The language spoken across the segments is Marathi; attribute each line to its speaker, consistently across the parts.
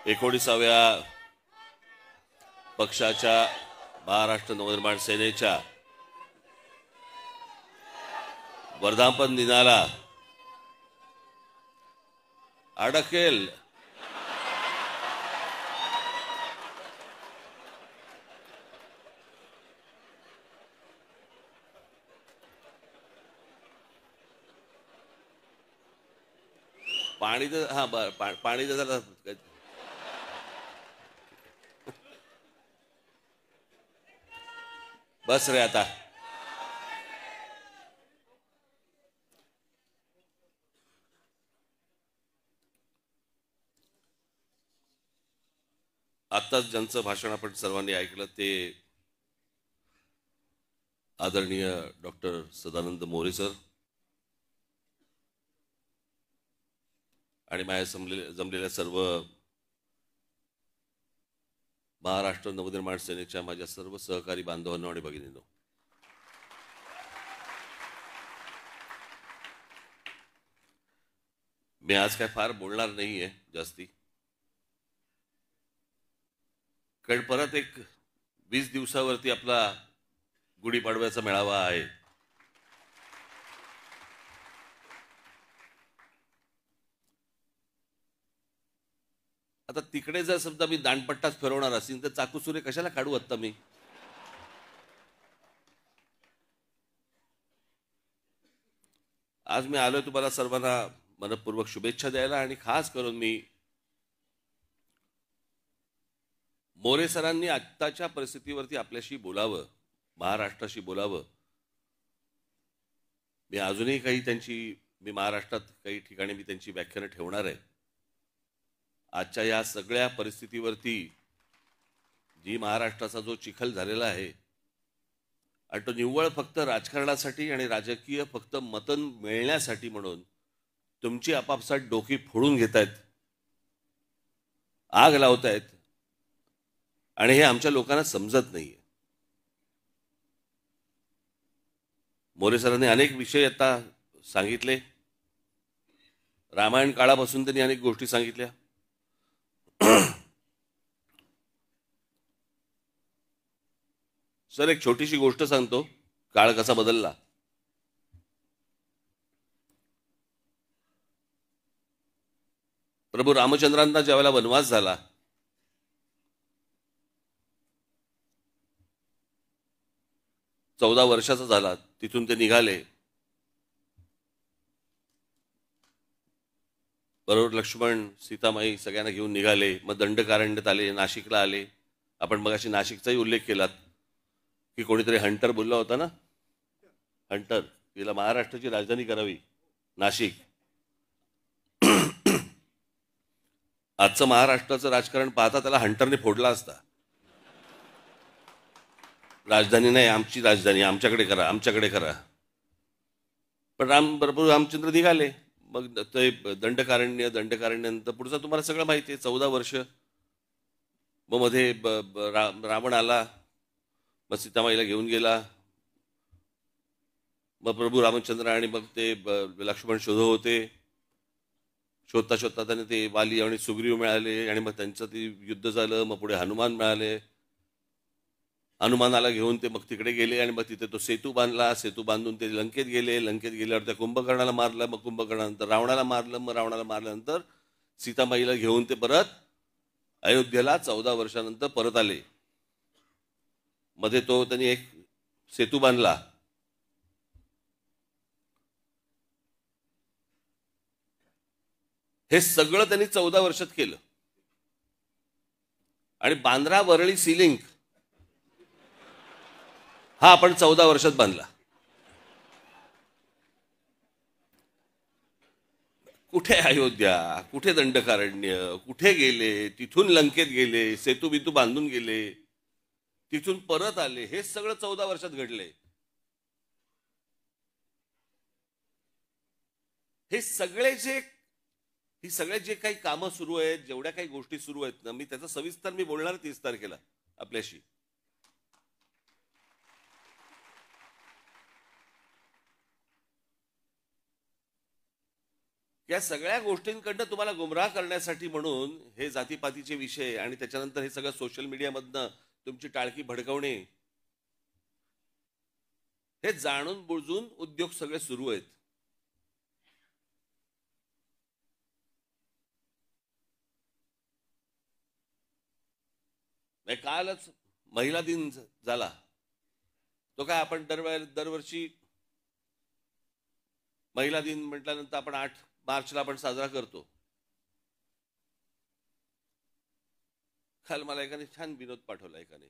Speaker 1: 19व्या पक्षाच्या महाराष्ट्र नवनिर्माण सेनेच्या वर्धापन दिनाला अडकेल पाणी तर हा पाणी तर जरा बस रे आता. आत्ताच ज्यांचं भाषण आपण सर्वांनी ऐकलं ते आदरणीय डॉक्टर सदानंद मोरे सर आणि माझ्या जमलेल्या सर्व महाराष्ट्र नवनिर्माण सेनेच्या माझ्या सर्व सहकारी बांधवांनो आणि भगिनींनो, मी आज काय फार बोलणार नाहीये जास्ती, कारण परत एक 20 दिवसावरती आपला गुढीपाडव्याचा मेळावा आहे. आता तिकडे जर समजा मी दांडपट्टाच फिरवणार असेल तर चाकूसुरे कशाला काढू आत्ता मी. आज मी आलोय तुम्हाला सर्वांना मनपूर्वक शुभेच्छा द्यायला आणि खास करून मी मोरे सरांनी आत्ताच्या परिस्थितीवरती आपल्याशी बोलावं, महाराष्ट्राशी बोलावं. मी अजूनही मी महाराष्ट्रात काही ठिकाणी मी त्यांची व्याख्यानं ठेवणार आहे. आजच्या या सगळ्या परिस्थितीवरती जी महाराष्ट्राचा जो चिखल झालेला आहे आणि तो निव्वळ फक्त राजकारणासाठी आणि राजकीय फक्त मतं मिळण्यासाठी म्हणून तुमची आपापसात डोकी फोडून घेतायत, आग लावतायत आणि हे आमच्या लोकांना समजत नाहीये. मोरे सरांनी अनेक विषय आता सांगितले. रामायण काळापासून त्यांनी अनेक गोष्टी सांगितल्या. सर, एक छोटीशी गोष्ट सांगतो, काळ कसा बदलला. प्रभू रामचंद्रांना ज्यावेळेला वनवास झाला, चौदा वर्षाचा झाला, तिथून ते निघाले. बरोबर लक्ष्मण, सीतामाई सगळ्यांना घेऊन निघाले. मग दंडकारण्यात आले, नाशिकला आले. आपण मगाशी नाशिकचाही उल्लेख केलात की कोणीतरी हंटर बोलला होता ना, हंटर, तिला महाराष्ट्राची राजधानी करावी नाशिक. आजचं महाराष्ट्राचं राजकारण पाहता त्याला हंटरने फोडला असता. राजधानी नाही, आमची राजधानी, आमच्याकडे करा, आमच्याकडे करा. पण प्रभू रामचंद्र निघाले. मग ते दंडकारण्यानंतर पुढचं तुम्हाला सगळं माहिती आहे. 14 वर्ष. मग मध्ये रावण आला, मग सीतामाईला घेऊन गेला. मग प्रभू रामचंद्र आणि मग ते लक्ष्मण शोधत होते. शोधता शोधता त्याने ते वाली आणि सुग्रीव मिळाले आणि मग त्यांचं ते युद्ध झालं. मग पुढे हनुमान मिळाले. हनुमानाला घेऊन ते मग तिकडे गेले आणि मग तिथे तो सेतू बांधला. सेतू बांधून ते लंकेत गेले. लंकेत गेल्यावर त्या कुंभकर्णाला मारलं. मग कुंभकर्णानंतर रावणाला मारलं. मग रावणाला मारल्यानंतर सीतामाईला घेऊन ते परत अयोध्येला 14 वर्षानंतर परत आले. मध्ये तो त्यांनी एक सेतू बांधला. हे सगळं त्यांनी 14 वर्षात केलं. आणि बांद्रा वरळी सी लिंक हा आपण 14 वर्षात बांधला. कुठे अयोध्या, कुठे दंडकारण्य, कुठे गेले, तिथून लंकेत गेले, सेतू बितू बांधून गेले, तिथून परत आले. हे सगळं 14 वर्षात घडले. हे सगळे जे काही कामं सुरू आहेत, जेवढ्या काही गोष्टी सुरू आहेत ना, मी त्याचा सविस्तर मी बोलणार 30 तारखेला आपल्याशी. या सगळ्या गोष्टींकडनं तुम्हाला गुमराह करण्यासाठी म्हणून हे जातीपातीचे विषय आणि त्याच्यानंतर हे सगळं सोशल मीडियामधनं तुमची टाळकी भडकवणे, हे जाणून बुजून उद्योग सगळे सुरू आहेत. कालच महिला दिन झाला. तो काय आपण दरवर्षी महिला दिन म्हटल्यानंतर आपण 8 मार्चला आपण साजरा करतो. काल मला एकाने छान विनोद पाठवला. एकाने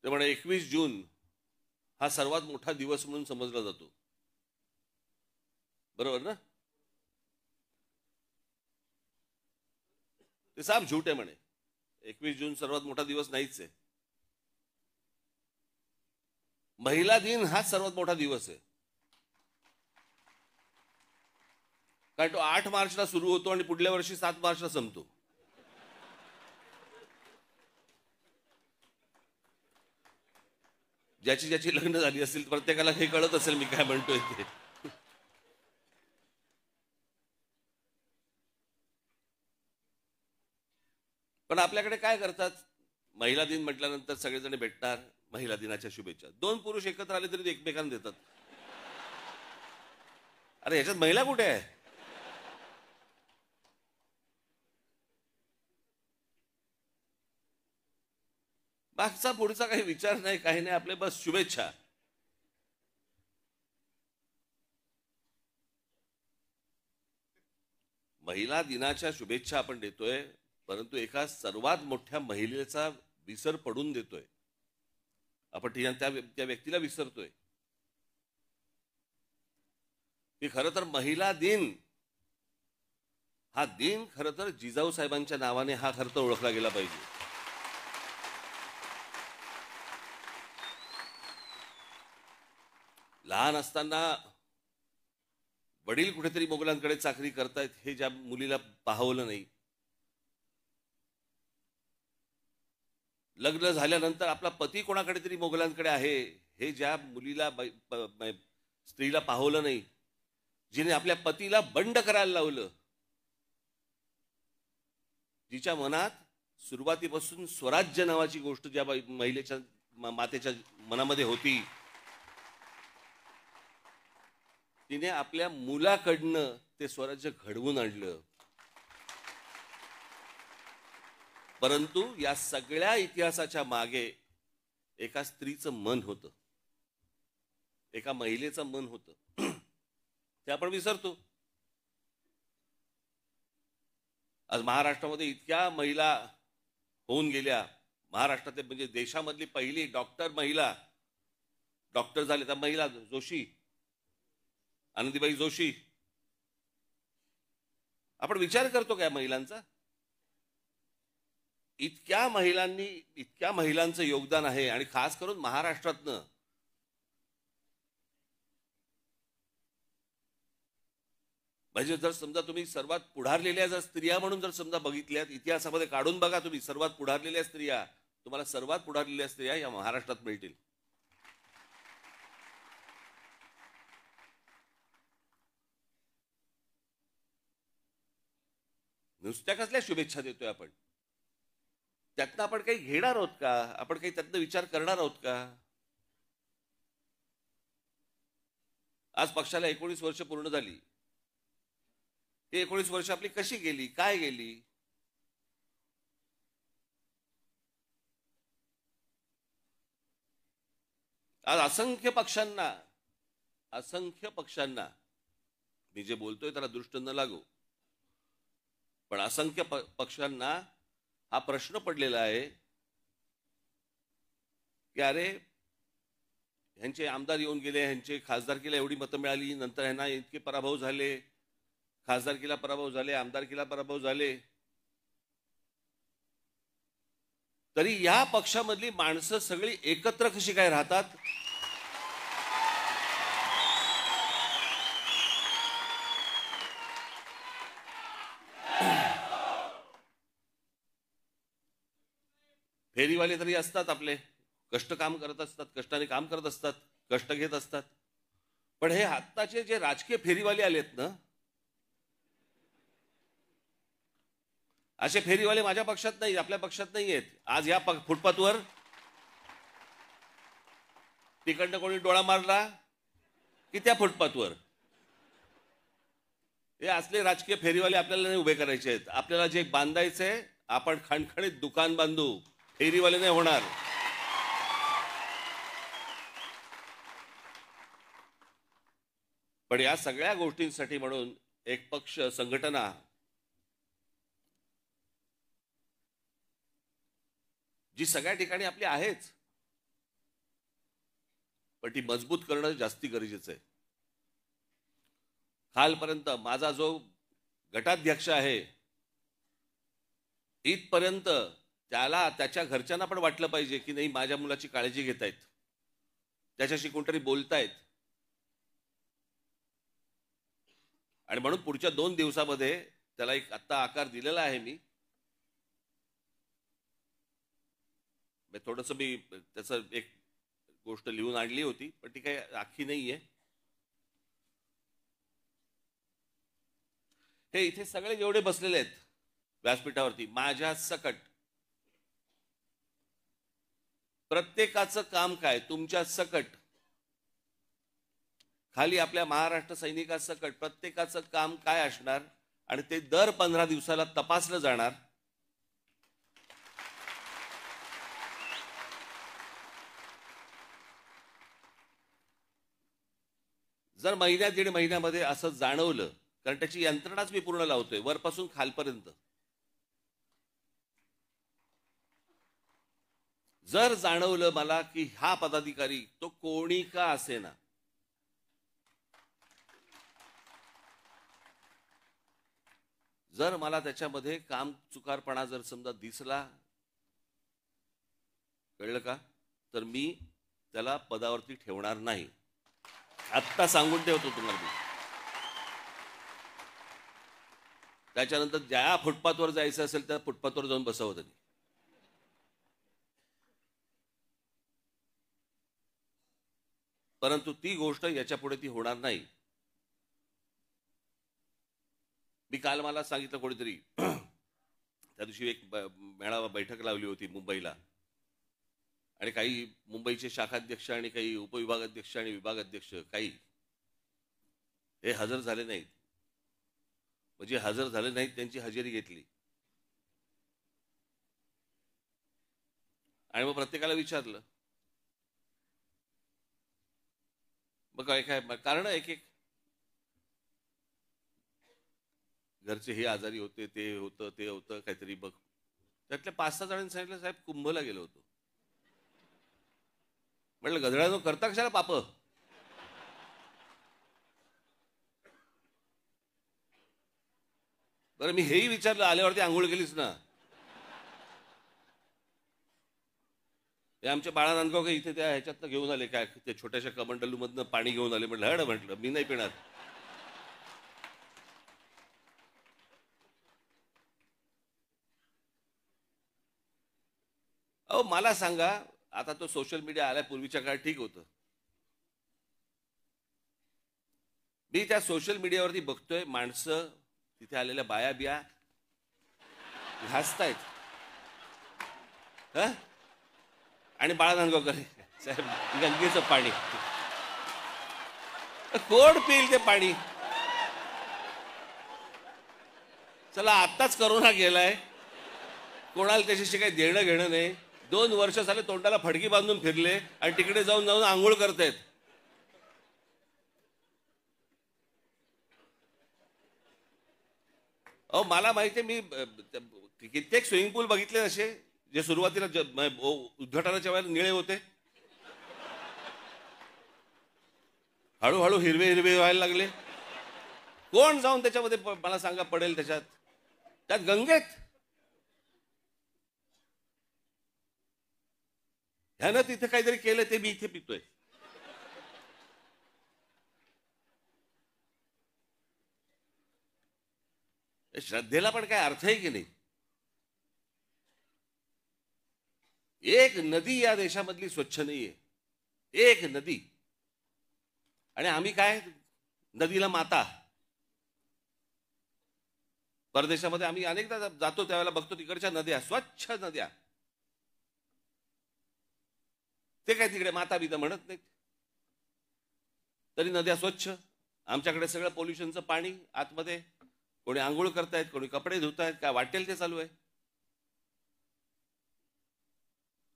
Speaker 1: ते म्हणे 21 जून हा सर्वात मोठा दिवस म्हणून समजला जातो. बरोबर ना? ते साफ झूट आहे म्हणे. 21 जून सर्वात मोठा दिवस नाहीच आहे. महिला दिन हा सर्वात मोठा दिवस आहे. कारण तो 8 मार्चला सुरू होतो आणि पुढल्या वर्षी 7 मार्चला संपतो. ज्याची ज्याची लग्न झाली असतील प्रत्येकाला हे कळत असेल मी काय म्हणतोय ते. पण आपल्याकडे काय करतात, महिला दिन म्हटल्यानंतर सगळेजण भेटणार, महिला दिनाच्या शुभेच्छा. 2 पुरुष एकत्र आले तरी एकमेकांना देतात. अरे ह्याच्यात महिला कुठे आहे? मागचा पुढचा काही विचार नाही, काही नाही, आपले बस शुभेच्छा. महिला दिनाच्या शुभेच्छा आपण देतोय, परंतु एका सर्वात मोठ्या महिलेचा विसर पडून देतोय आपण. त्या व्यक्तीला विसरतोय की खरं तर महिला दिन हा दिन खरं तर जिजाऊ साहेबांच्या नावाने हा खरं तर ओळखला गेला पाहिजे. लहान असताना वडील कुठेतरी मोगलांकडे चाकरी करतायत हे ज्या मुलीला पाहवलं नाही, लग्न झाल्यानंतर आपला पती कोणाकडे तरी मोगलांकडे आहे हे ज्या मुलीला स्त्रीला पाहवलं नाही, जिने आपल्या पतीला बंड करायला लावलं, जिच्या मनात सुरुवातीपासून स्वराज्य नावाची गोष्ट ज्या महिलेच्या मातेच्या मनामध्ये होती, तिने आपल्या मुलाकडनं ते स्वराज्य घडवून आणलं. परंतु या सगळ्या इतिहासाच्या मागे एका स्त्रीचं मन होतं, एका महिलेचं मन होतं. ते आपण विसरतो. आज महाराष्ट्रामध्ये इतक्या महिला होऊन गेल्या. महाराष्ट्रात म्हणजे देशामधली पहिली डॉक्टर महिला डॉक्टर झाले त्या महिला जोशी, आनंदीबाई जोशी. आपण विचार करतो काय महिलांचा? इतक्या महिलांचं योगदान आहे आणि खास करून महाराष्ट्रातनं. म्हणजे जर समजा तुम्ही सर्वात पुढारलेल्या जर स्त्रिया म्हणून जर समजा बघितल्यात, इतिहासामध्ये काढून बघा तुम्ही सर्वात पुढारलेल्या स्त्रिया, तुम्हाला सर्वात पुढारलेल्या स्त्रिया या महाराष्ट्रात मिळतील. नुसत्या कसल्या शुभेच्छा देतोय आपण? त्यातनं आपण काही घेणार आहोत का? आपण काही त्यातनं विचार करणार आहोत का? आज पक्षाला 19 वर्ष पूर्ण झाली. ते 19 वर्ष आपली कशी गेली, काय गेली? आज असंख्य पक्षांना मी जे बोलतोय त्याला दृष्ट न लागू, पण असंख्य पक्षांना हा प्रश्न पडलेला आहे की अरे ह्यांचे आमदार येऊन गेले, ह्यांचे खासदारकीला एवढी मतं मिळाली, नंतर ह्यांना इतके पराभव झाले, खासदारकीला पराभव झाले, आमदारकीला पराभव झाले, तरी या पक्षामधली माणसं सगळी एकत्र कशी काय राहतात? फेरीवाले तरी असतात, आपले कष्ट काम करत असतात, कष्टाने काम करत असतात, कष्ट घेत असतात, पण हे आत्ताचे जे राजकीय फेरीवाले आलेत ना, असे फेरीवाले माझ्या पक्षात नाही, आपल्या पक्षात नाही आहेत. आज या फुटपाथवर तिकडनं कोणी डोळा मारला की त्या फुटपाथवर. हे असले राजकीय फेरीवाले आपल्याला नाही उभे करायचे आहेत. आपल्याला जे बांधायचंय, आपण खणखणीत दुकान बांधू, फेरीवाले नाही होणार. पण या सगळ्या गोष्टींसाठी म्हणून एक पक्ष संघटना जी सगळ्या ठिकाणी आपली आहेच, पण ती मजबूत करणं जास्ती गरजेचं आहे. खालपर्यंत माझा जो गटाध्यक्ष आहे, इथपर्यंत त्याला त्याच्या घरच्यांना पण वाटलं पाहिजे की नाही, माझ्या मुलाची काळजी घेतायत, त्याच्याशी कोणतरी बोलतायत. आणि म्हणून पुढच्या 2 दिवसामध्ये त्याला एक आत्ता आकार दिलेला आहे. मी थोडंसं त्याचं एक गोष्ट लिहून आणली होती, पण ती काही आखी नाहीये. हे इथे सगळे जेवढे बसलेले आहेत व्यासपीठावरती, माझ्या सकट प्रत्येकाचं काम काय, तुमच्या सकट खाली आपल्या महाराष्ट्र सैनिकासकट प्रत्येकाचं काम काय असणार, आणि ते दर 15 दिवसाला तपासलं जाणार. जर महिन्या 1.5 महिन्यामध्ये असं जाणवलं, कारण त्याची यंत्रणाच मी पूर्ण लावतोय वरपासून खालपर्यंत, जर जाणवलं मला की हा पदाधिकारी तो कोणी का असेना, जर मला त्याच्यामध्ये काम चुकारपणा जर समजा दिसला, कळलं का, तर मी त्याला पदावरती ठेवणार नाही. आत्ता सांगून ठेवतो तुम्हाला मी. त्याच्यानंतर ज्या फुटपाथवर जायचं असेल त्या फुटपाथवर जाऊन बसवत नाही. परंतु ती गोष्ट याच्या पुढे ती होणार नाही. मी काल मला सांगितलं कोणीतरी, त्या दिवशी एक मेळावा बैठक लावली होती मुंबईला, आणि काही मुंबईचे शाखाध्यक्ष आणि काही उपविभागाध्यक्ष आणि विभागाध्यक्ष काही हे हजर झाले नाहीत. म्हणजे हजर झाले नाहीत, त्यांची हजेरी घेतली. आणि मग प्रत्येकाला विचारलं, मग काय काय कारण, एक घरचे हे आजारी होते, ते होतं काहीतरी. बघ, त्यातल्या 5-6 जणांनी सांगितलं, साहेब कुंभला गेलो होतो. म्हटलं, गधड्यानो करता कशाला पाप. बरं, मी हेही विचारलं, आल्यावरती आंघोळ केलीस ना. हे आमच्या बाळा नांदगाव इथे त्या ह्याच्यातनं घेऊन आले, काय त्या छोट्याशा कमंडलू मधनं पाणी घेऊन आले. म्हटलं हड, म्हटलं मी नाही पिणार. अहो मला सांगा, आता तो सोशल मीडिया आल्या, पूर्वीच्या काळात ठीक होतं. मी त्या सोशल मीडियावरती बघतोय, माणसं तिथे आलेल्या बाया बिया हसतायत, आणि बाळा नांदगावकर साहेब गंगेचं पाणी कोण पिईल ते पाणी. चला, आत्ताच करोना गेलाय, कोणाला त्याच्याशी काही देणं घेणं नाही. 2 वर्ष झाले तोंडाला फडकी बांधून फिरले, आणि तिकडे जाऊन जाऊन आंघोळ करतायत. अहो मला माहिती आहे, मी कित्येक स्विमिंग पूल बघितले असे, जे सुरुवातीला उद्घाटनाच्या वेळेला निळे होते, हळूहळू हिरवे हिरवे व्हायला लागले. कोण जाऊन त्याच्यामध्ये मला सांगा पडेल त्यात गंगेत. ह्यानं तिथे काहीतरी केलं, ते मी इथे पितोय. श्रद्धेला पण काय अर्थ आहे की नाही. एक नदी या देशामधली स्वच्छ नाहीये, एक नदी. आणि आम्ही काय नदीला माता. परदेशामध्ये आम्ही अनेकदा जातो त्यावेळेला बघतो तिकडच्या नद्या स्वच्छ नद्या, ते काय तिकडे माता बिता म्हणत नाहीत, तरी नद्या स्वच्छ. आमच्याकडे सगळं पोल्युशनचं पाणी आतमध्ये, कोणी आंघोळ करतायत, कोणी कपडे धुतायत, काय वाटेल ते चालू आहे.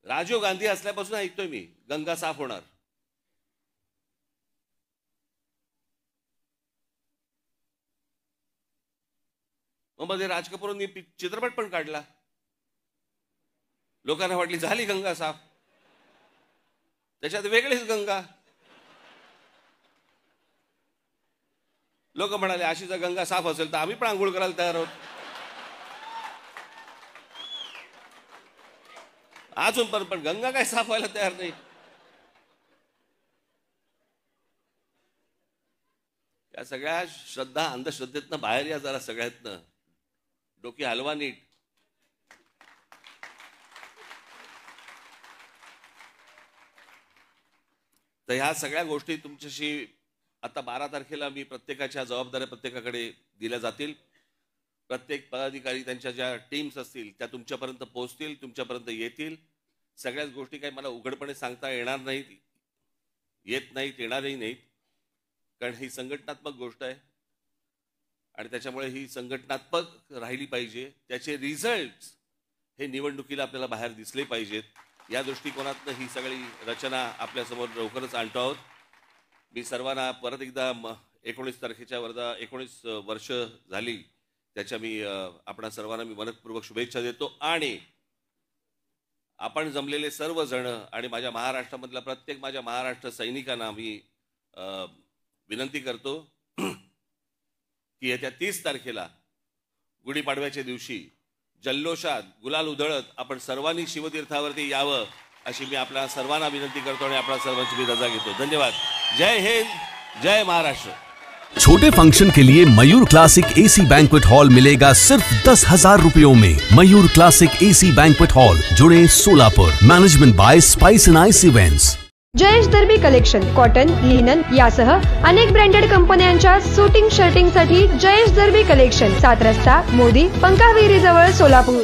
Speaker 1: राजीव गांधी असल्यापासून ऐकतोय मी गंगा साफ होणार. मग मध्ये राज कपूरांनी चित्रपट पण काढला, लोकांना वाटली झाली गंगा साफ, त्याच्यात वेगळीच गंगा. लोक म्हणाले अशी जर गंगा साफ असेल तर आम्ही पण आंघोळ करायला तयार आहोत. अजून पण गंगा काय साफ व्हायला तयार नाही. या सगळ्या श्रद्धा अंधश्रद्धेतनं बाहेर या जरा, सगळ्यातनं डोकी हलवा नीट. तर ह्या सगळ्या गोष्टी तुमच्याशी आता 12 तारखेला मी प्रत्येकाच्या जबाबदाऱ्या प्रत्येकाकडे दिल्या जातील. प्रत्येक पदाधिकारी त्यांच्या ज्या टीम्स असतील त्या तुमच्यापर्यंत पोहोचतील, तुमच्यापर्यंत येतील. सगळ्याच गोष्टी काही मला उघडपणे सांगता येणार नाहीत, येत नाहीत, येणारही नाहीत, कारण ही संघटनात्मक गोष्ट आहे आणि त्याच्यामुळे ही संघटनात्मक राहिली पाहिजे. त्याचे रिझल्ट्स हे निवडणुकीला आपल्याला बाहेर दिसले पाहिजेत. या दृष्टिकोनातनं ही सगळी रचना आपल्यासमोर लवकरच आणतो आहोत. मी सर्वांना परत एकदा 19 तारखेच्या 19 वर्ष झाली त्याच्या मी आपणा सर्वांना मी मनपूर्वक शुभेच्छा देतो. आणि आपण जमलेले सर्वजण आणि माझ्या महाराष्ट्रामधल्या प्रत्येक माझ्या महाराष्ट्र सैनिकांना मी विनंती करतो की येत्या 30 तारखेला गुढीपाडव्याच्या दिवशी जल्लोषात गुलाल उधळत आपण सर्वांनी शिवतीर्थावरती यावं अशी मी आपल्या सर्वांना विनंती करतो आणि आपल्या सर्वांची मी रजा घेतो. धन्यवाद. जय हिंद, जय महाराष्ट्र.
Speaker 2: छोटे फंक्शन के लिए Mayur classic AC banquet hall मिलेगा सिर्फ 10,000 रुपयों में. Mayur classic AC banquet hall, जुड़े Solapur. Management by spice and ice events.
Speaker 3: Jayesh दर्बी कलेक्शन कॉटन, लिनन यासह अनेक ब्रँडेड कंपन्यांच्या सुटिंग शर्टिंग साठी जयेश दर्बी कलेक्शन, 7 रस्ता मोदी पंकाविहिरी जवळ सोलापूर.